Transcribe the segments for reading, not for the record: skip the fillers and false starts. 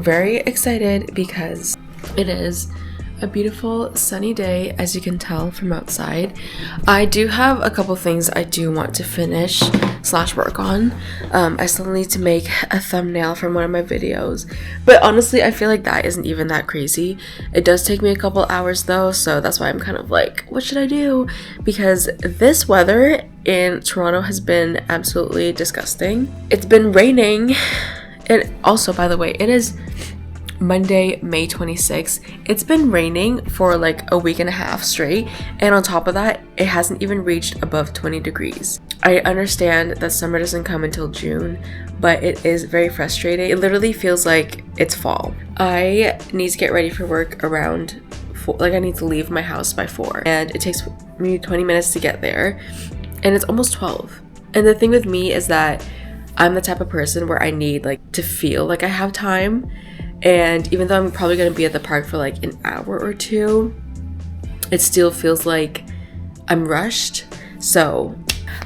very excited because it is a beautiful sunny day, as you can tell from outside. I do have a couple things I do want to finish / work on. I still need to make a thumbnail from one of my videos, but honestly I feel like that isn't even that crazy. It does take me a couple hours though, so that's why I'm kind of like, what should I do? Because this weather in Toronto has been absolutely disgusting. It's been raining, and also, by the way, it is Monday, May 26th. It's been raining for like a week and a half straight, and on top of that, it hasn't even reached above 20 degrees. I understand that summer doesn't come until June, but it is very frustrating. It literally feels like it's fall. I need to get ready for work around 4, like I need to leave my house by 4, and it takes me 20 minutes to get there, and it's almost 12. And the thing with me is that I'm the type of person where I need like to feel like I have time. And even though I'm probably going to be at the park for like an hour or two, it still feels like I'm rushed. So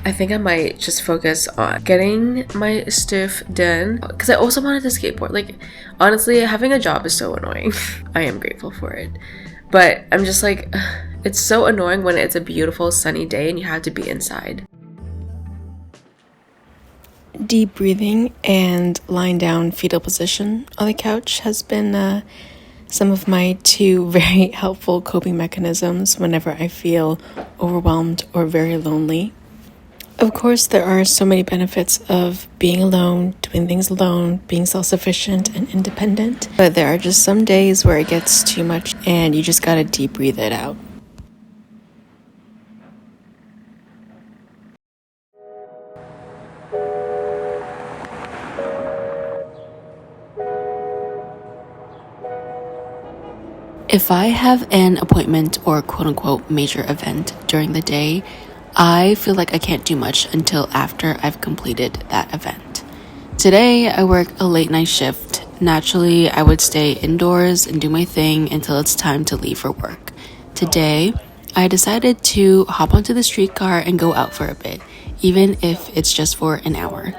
I think I might just focus on getting my stuff done, because I also wanted to skateboard. Like, honestly, having a job is so annoying. I am grateful for it, but I'm just like, it's so annoying when it's a beautiful sunny day and you have to be inside. Deep breathing and lying down fetal position on the couch has been some of my 2 very helpful coping mechanisms whenever I feel overwhelmed or very lonely. Of course, there are so many benefits of being alone, doing things alone, being self-sufficient and independent, but there are just some days where it gets too much and you just gotta deep breathe it out. If I have an appointment or quote-unquote major event during the day, I feel like I can't do much until after I've completed that event. Today, I work a late night shift. Naturally, I would stay indoors and do my thing until it's time to leave for work. Today, I decided to hop onto the streetcar and go out for a bit, even if it's just for an hour.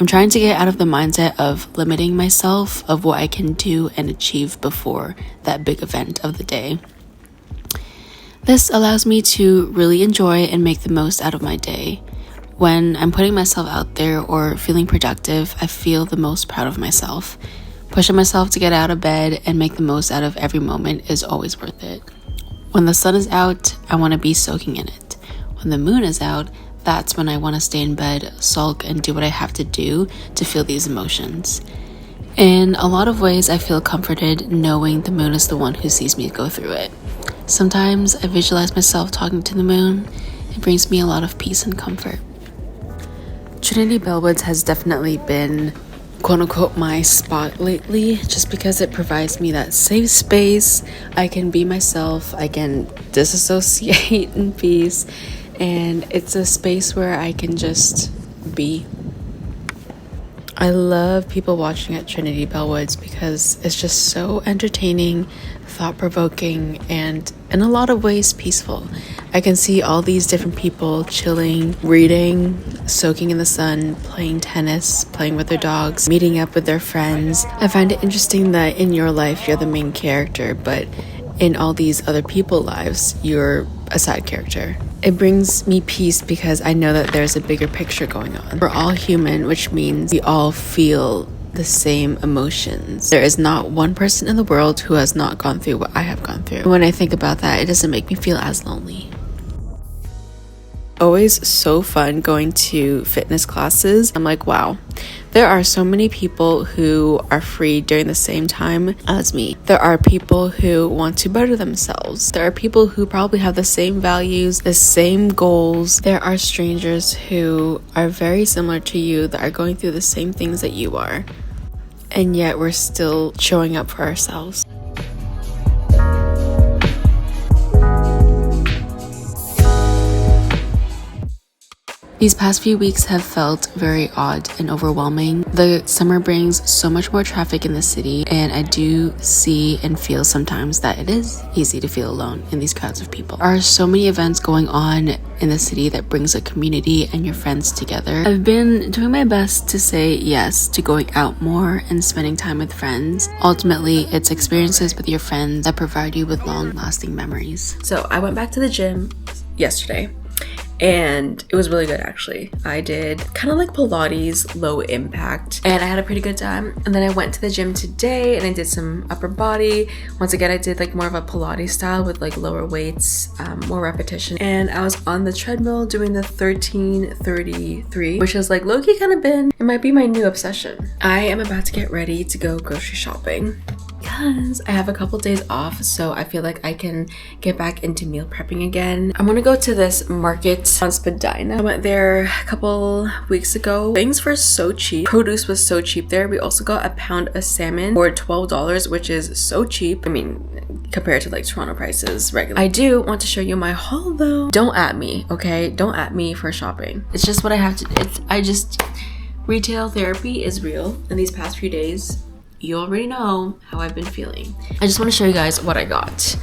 I'm trying to get out of the mindset of limiting myself of what I can do and achieve before that big event of the day. This allows me to really enjoy and make the most out of my day. When I'm putting myself out there or feeling productive, I feel the most proud of myself. Pushing myself to get out of bed and make the most out of every moment is always worth it. When the sun is out, I want to be soaking in it. When the moon is out, that's when I want to stay in bed, sulk, and do what I have to do to feel these emotions. In a lot of ways, I feel comforted knowing the moon is the one who sees me go through it. Sometimes I visualize myself talking to the moon. It brings me a lot of peace and comfort. Trinity Bellwoods has definitely been quote-unquote my spot lately, just because it provides me that safe space. I can be myself, I can disassociate in peace, and it's a space where I can just be. I love people watching at Trinity Bellwoods because it's just so entertaining, thought-provoking, and in a lot of ways peaceful. I can see all these different people chilling, reading, soaking in the sun, playing tennis, playing with their dogs, meeting up with their friends. I find it interesting that in your life you're the main character, but in all these other people's lives you're a side character. It brings me peace because I know that there's a bigger picture going on. We're all human, which means we all feel the same emotions. There is not one person in the world who has not gone through what I have gone through. When I think about that, it doesn't make me feel as lonely. Always so fun going to fitness classes. I'm like, wow, there are so many people who are free during the same time as me. There are people who want to better themselves. There are people who probably have the same values, the same goals. There are strangers who are very similar to you that are going through the same things that you are. And yet we're still showing up for ourselves. These past few weeks have felt very odd and overwhelming. The summer brings so much more traffic in the city, and I do see and feel sometimes that it is easy to feel alone in these crowds of people. There are so many events going on in the city that brings a community and your friends together. I've been doing my best to say yes to going out more and spending time with friends. Ultimately, it's experiences with your friends that provide you with long-lasting memories. So I went back to the gym yesterday, and it was really good actually. I did kind of like Pilates, low impact, and I had a pretty good time. And then I went to the gym today and I did some upper body. Once again, I did like more of a Pilates style with like lower weights, more repetition. And I was on the treadmill doing the 1333, which is like low-key kind of it might be my new obsession. I am about to get ready to go grocery shopping because I have a couple days off, so I feel like I can get back into meal prepping again. I'm gonna go to this market on Spadina. I went there a couple weeks ago. Things were so cheap. Produce was so cheap there. We also got a pound of salmon for $12, which is so cheap. I mean, compared to like Toronto prices regular. I do want to show you my haul though. Don't at me, okay? Don't at me for shopping. It's just what I have to, retail therapy is real. In these past few days, you already know how I've been feeling. I just want to show you guys what I got.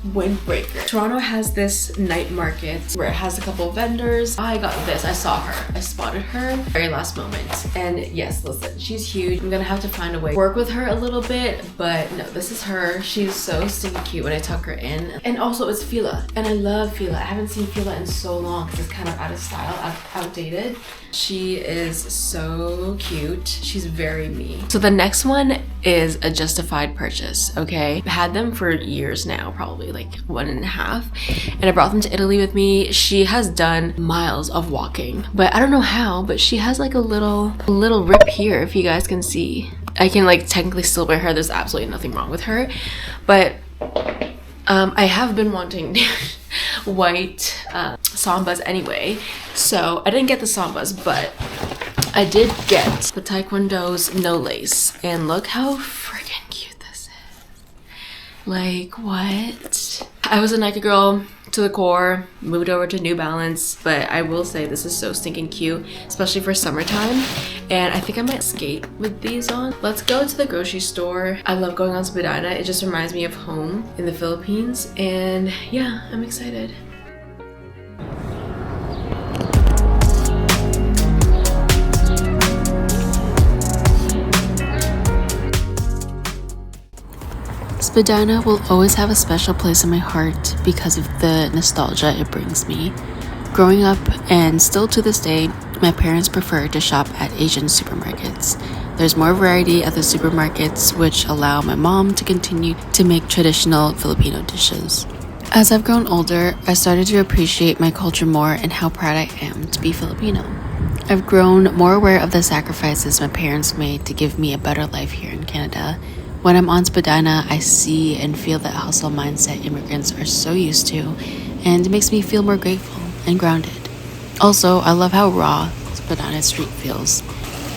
Windbreaker. Toronto has this night market where it has a couple vendors. I got this. I saw her. I spotted her very last moment. And yes, listen, she's huge. I'm gonna have to find a way to work with her a little bit, but no, this is her. She's so stinky cute when I tuck her in. And also it's Fila, and I love Fila. I haven't seen Fila in so long because it's kind of out of style, outdated. She is so cute. She's very me. So the next one is a justified purchase, okay? I've had them for years now, probably like 1.5, and I brought them to Italy with me. She has done miles of walking, but I don't know how, but she has like a little rip here, if you guys can see. I can like technically still wear her. There's absolutely nothing wrong with her, but I have been wanting white sambas anyway, so I didn't get the sambas, but I did get the taekwondo's no lace, and look how freaking cute this is. Like, what? I was a Nike girl to the core, moved over to New Balance, but I will say this is so stinking cute, especially for summertime, and I think I might skate with these on. Let's go to the grocery store. I love going on Spadina. It just reminds me of home in the Philippines, and yeah, I'm excited. Spadina will always have a special place in my heart because of the nostalgia it brings me. Growing up, and still to this day, my parents prefer to shop at Asian supermarkets. There's more variety at the supermarkets, which allow my mom to continue to make traditional Filipino dishes. As I've grown older, I started to appreciate my culture more and how proud I am to be Filipino. I've grown more aware of the sacrifices my parents made to give me a better life here in Canada. When I'm on Spadina, I see and feel that hustle mindset immigrants are so used to, and it makes me feel more grateful and grounded. Also, I love how raw Spadina street feels.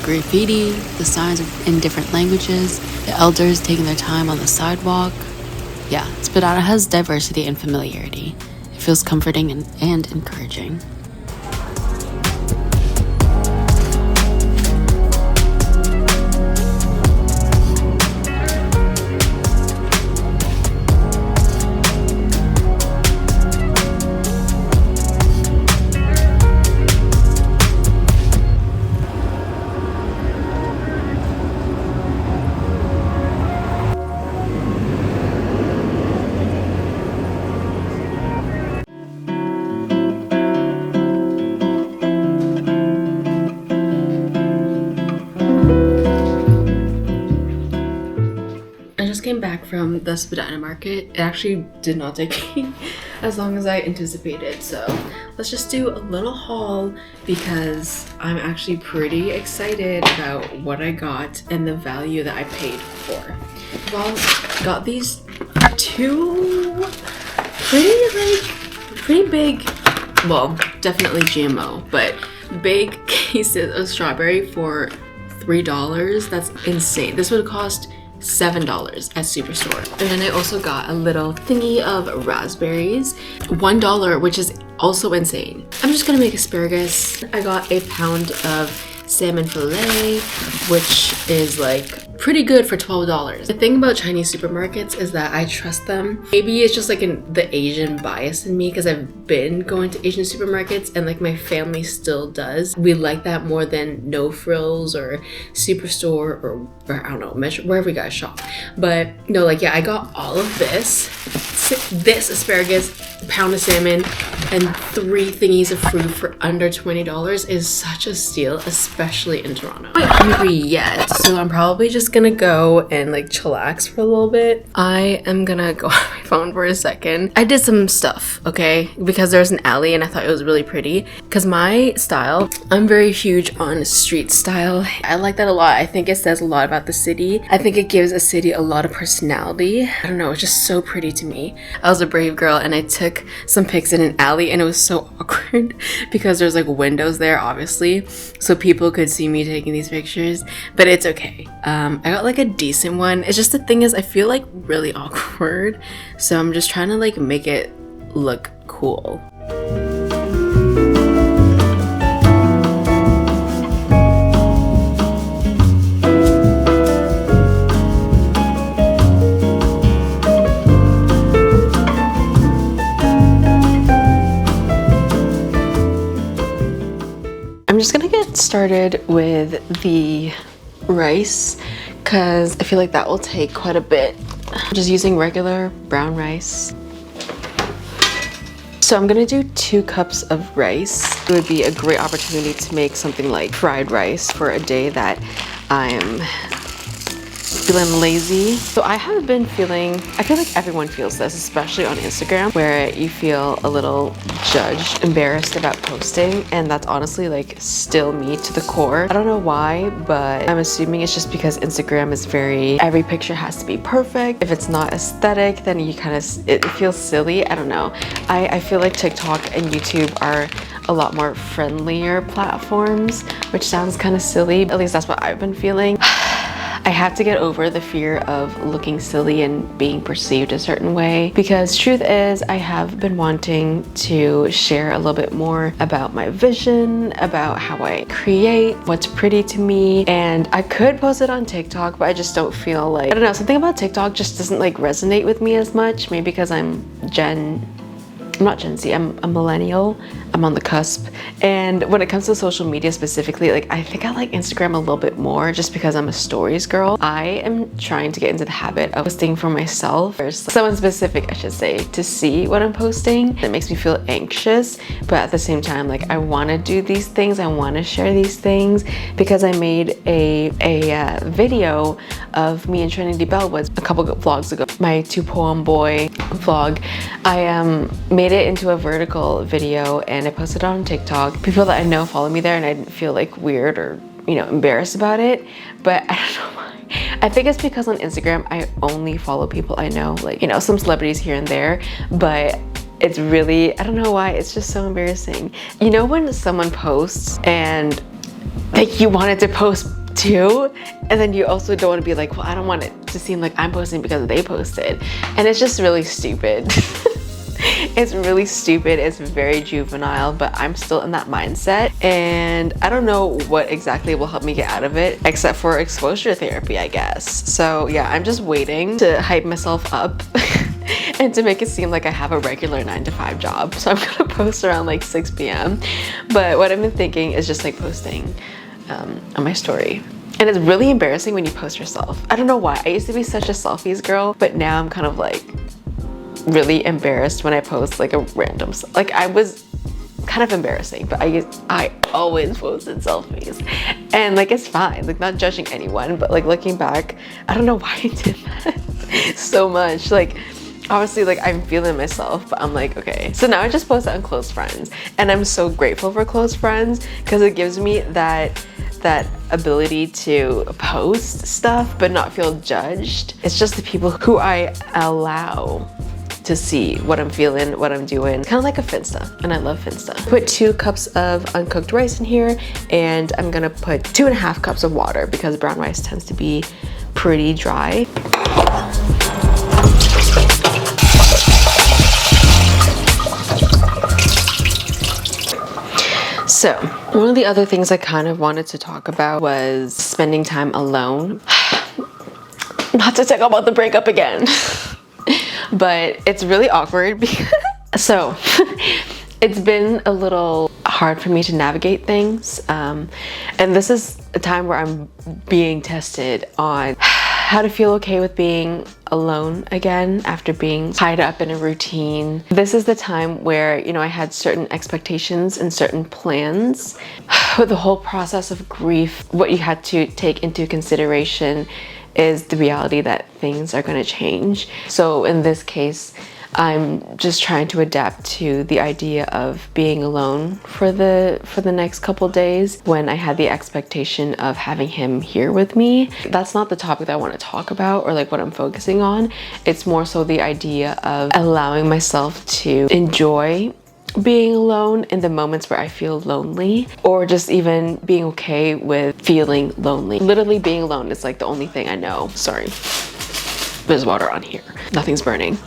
Graffiti, the signs in different languages, the elders taking their time on the sidewalk. Yeah, Spadina has diversity and familiarity. It feels comforting and encouraging. Came back from the Spadina market. It actually did not take me as long as I anticipated, so let's just do a little haul because I'm actually pretty excited about what I got and the value that I paid for. Well, got these two pretty big, well, definitely GMO, but big cases of strawberry for $3. That's insane. This would cost $7 at Superstore. And then I also got a little thingy of raspberries, $1, which is also insane. I'm just gonna make asparagus. I got a pound of salmon fillet, which is like pretty good for $12. The thing about Chinese supermarkets is that I trust them. Maybe it's just like the Asian bias in me, because I've been going to Asian supermarkets and like my family still does. We like that more than No Frills or Superstore or I don't know, wherever you guys shop. But no, like yeah, I got all of this asparagus, a pound of salmon, and 3 thingies of fruit for under $20 is such a steal, especially in Toronto. I'm not hungry yet, so I'm probably just gonna go and like chillax for a little bit. I am gonna go on my phone for a second. I did some stuff, okay? Because there's an alley and I thought it was really pretty. Because my style, I'm very huge on street style. I like that a lot. I think it says a lot about the city. I think it gives a city a lot of personality. I don't know, it's just so pretty to me. I was a brave girl and I took some pics in an alley and it was so awkward because there's like windows there, obviously, so people could see me taking these pictures, but it's okay. I got like a decent one. It's just the thing is I feel like really awkward, so I'm just trying to like make it look cool. I'm just gonna get started with the rice because I feel like that will take quite a bit. I'm just using regular brown rice. So I'm gonna do 2 cups of rice. It would be a great opportunity to make something like fried rice for a day that I'm feeling lazy. So I have been feeling, I feel like everyone feels this, especially on Instagram, where you feel a little judged, embarrassed about posting, and that's honestly like still me to the core. I don't know why, but I'm assuming it's just because Instagram is every picture has to be perfect. If it's not aesthetic, then you kind of, it feels silly. I don't know. I feel like TikTok and YouTube are a lot more friendlier platforms, which sounds kind of silly. At least that's what I've been feeling. I have to get over the fear of looking silly and being perceived a certain way, because truth is I have been wanting to share a little bit more about my vision, about how I create, what's pretty to me, and I could post it on TikTok, but I just don't feel like, I don't know, something about TikTok just doesn't like resonate with me as much, maybe because I'm not Gen Z, I'm a millennial. I'm on the cusp. And when it comes to social media specifically, like I think I like Instagram a little bit more just because I'm a stories girl. I am trying to get into the habit of posting for myself, or someone specific I should say, to see what I'm posting. It makes me feel anxious, but at the same time, like I want to do these things, I want to share these things, because I made a video of me and Trinity Bellwoods a couple of vlogs ago. My 2 poem boy vlog. I made it into a vertical video and I posted it on TikTok. People that I know follow me there and I didn't feel like weird or, you know, embarrassed about it. But I don't know why. I think it's because on Instagram, I only follow people I know, like, you know, some celebrities here and there, but it's really, I don't know why, it's just so embarrassing. You know when someone posts and like you wanted to post too, and then you also don't want to be like, well, I don't want it to seem like I'm posting because they posted, and it's just really stupid. It's really stupid, it's very juvenile, but I'm still in that mindset, and I don't know what exactly will help me get out of it except for exposure therapy, I guess. So yeah, I'm just waiting to hype myself up and to make it seem like I have a regular 9-to-5 job. So I'm gonna post around like 6 p.m. But what I've been thinking is just like posting on my story. And it's really embarrassing when you post yourself. I don't know why. I used to be such a selfies girl, but now I'm kind of like really embarrassed when I post like a random, like I was kind of embarrassing, but I always posted selfies, and like it's fine, like not judging anyone, but like looking back, I don't know why I did that so much. Like obviously like I'm feeling myself, but I'm like, okay, so now I just post it on close friends, and I'm so grateful for close friends because it gives me that ability to post stuff but not feel judged. It's just the people who I allow to see what I'm feeling, what I'm doing. Kind of like a Finsta, and I love Finsta. Put 2 cups of uncooked rice in here, and I'm gonna put 2.5 cups of water because brown rice tends to be pretty dry. So, one of the other things I kind of wanted to talk about was spending time alone. Not to talk about the breakup again, but it's really awkward because so it's been a little hard for me to navigate things, and this is a time where I'm being tested on how to feel okay with being alone again after being tied up in a routine. This is the time where, I had certain expectations and certain plans. With the whole process of grief, what you had to take into consideration is the reality that things are going to change. So in this case, I'm just trying to adapt to the idea of being alone for the next couple days when I had the expectation of having him here with me. That's not the topic that I want to talk about or like what I'm focusing on. It's more so the idea of allowing myself to enjoy being alone in the moments where I feel lonely, or just even being okay with feeling lonely. Literally being alone is like the only thing I know. Sorry, there's water on here. Nothing's burning.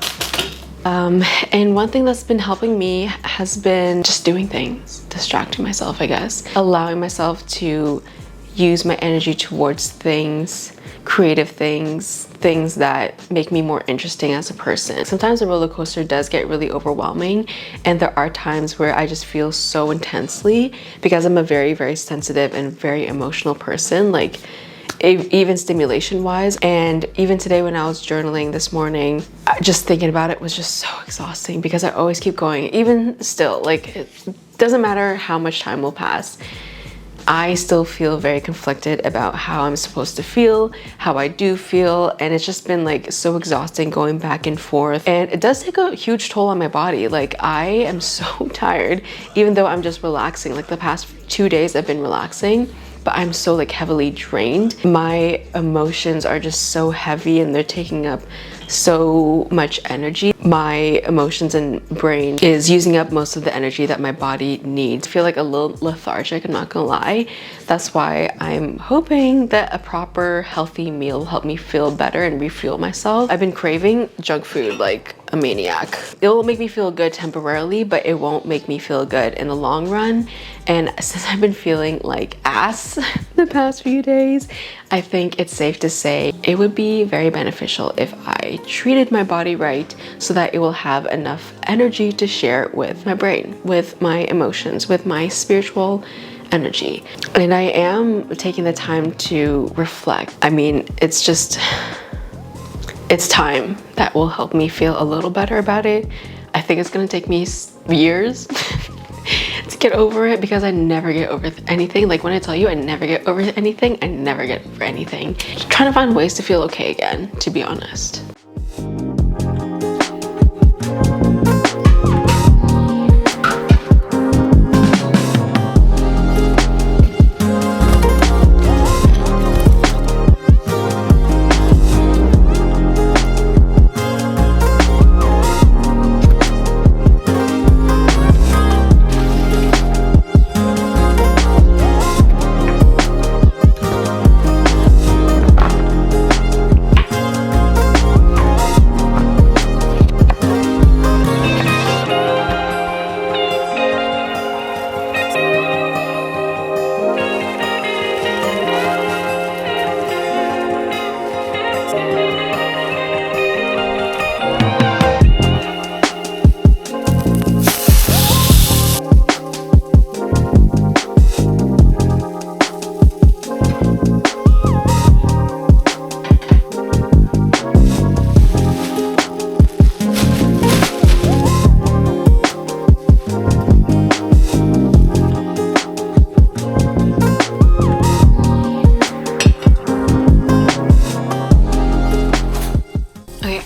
And one thing that's been helping me has been just doing things, distracting myself, I guess. Allowing myself to use my energy towards things, creative things, things that make me more interesting as a person. Sometimes the roller coaster does get really overwhelming, and there are times where I just feel so intensely because I'm a very, very sensitive and very emotional person. Like, even stimulation wise. And even today when I was journaling this morning, just thinking about it was just so exhausting because I always keep going. Even still, like, it doesn't matter how much time will pass, I still feel very conflicted about how I'm supposed to feel, how I do feel, and it's just been like so exhausting going back and forth. And it does take a huge toll on my body. Like, I am so tired, even though I'm just relaxing. Like, the past 2 days I've been relaxing, but I'm so like heavily drained. My emotions are just so heavy and they're taking up so much energy. My emotions and brain is using up most of the energy that my body needs. I feel like a little lethargic, I'm not gonna lie. That's why I'm hoping that a proper healthy meal will help me feel better and refuel myself. I've been craving junk food like a maniac. It will make me feel good temporarily, but it won't make me feel good in the long run. And since I've been feeling like ass the past few days, I think it's safe to say it would be very beneficial if I treated my body right so that it will have enough energy to share with my brain, with my emotions, with my spiritual energy. And I am taking the time to reflect. I mean, it's time that will help me feel a little better about it. I think it's gonna take me years to get over it because I never get over anything. Like, when I tell you I never get over anything, I never get over anything. Just trying to find ways to feel okay again, to be honest.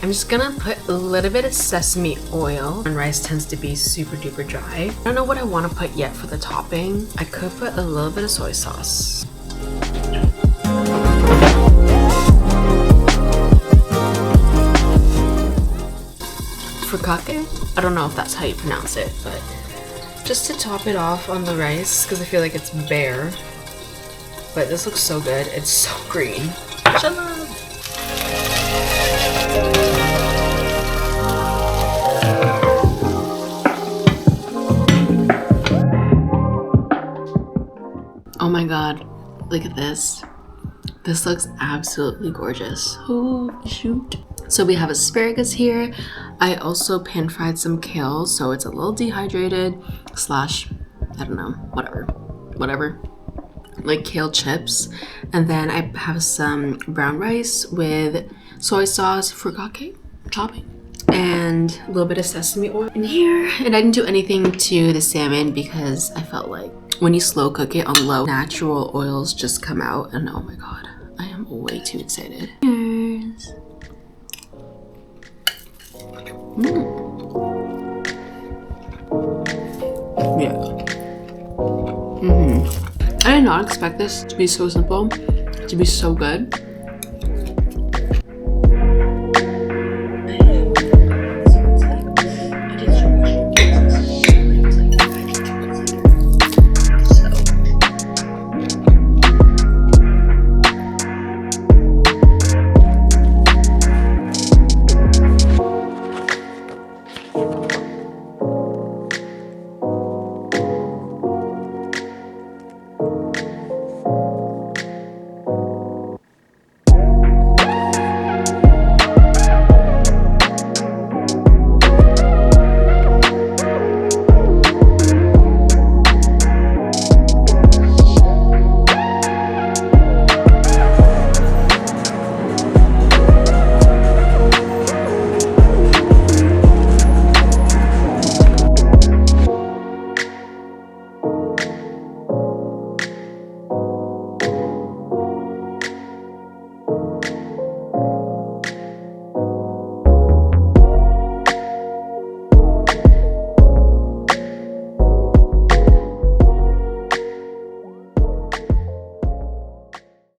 I'm just gonna put a little bit of sesame oil. And rice tends to be super duper dry. I don't know what I want to put yet for the topping. I could put a little bit of soy sauce. Furikake? I don't know if that's how you pronounce it, but just to top it off on the rice because I feel like it's bare. But this looks so good. It's so green. Shalom. my god, look at this. This looks absolutely gorgeous. Oh shoot. So we have asparagus here. I also pan fried some kale, so it's a little dehydrated slash, I don't know, whatever, like kale chips. And then I have some brown rice with soy sauce, furikake topping, and a little bit of sesame oil in here. And I didn't do anything to the salmon because I felt like when you slow cook it on low, natural oils just come out. And oh my god, I am way too excited. Cheers. Yeah. I did not expect this to be so simple, to be so good.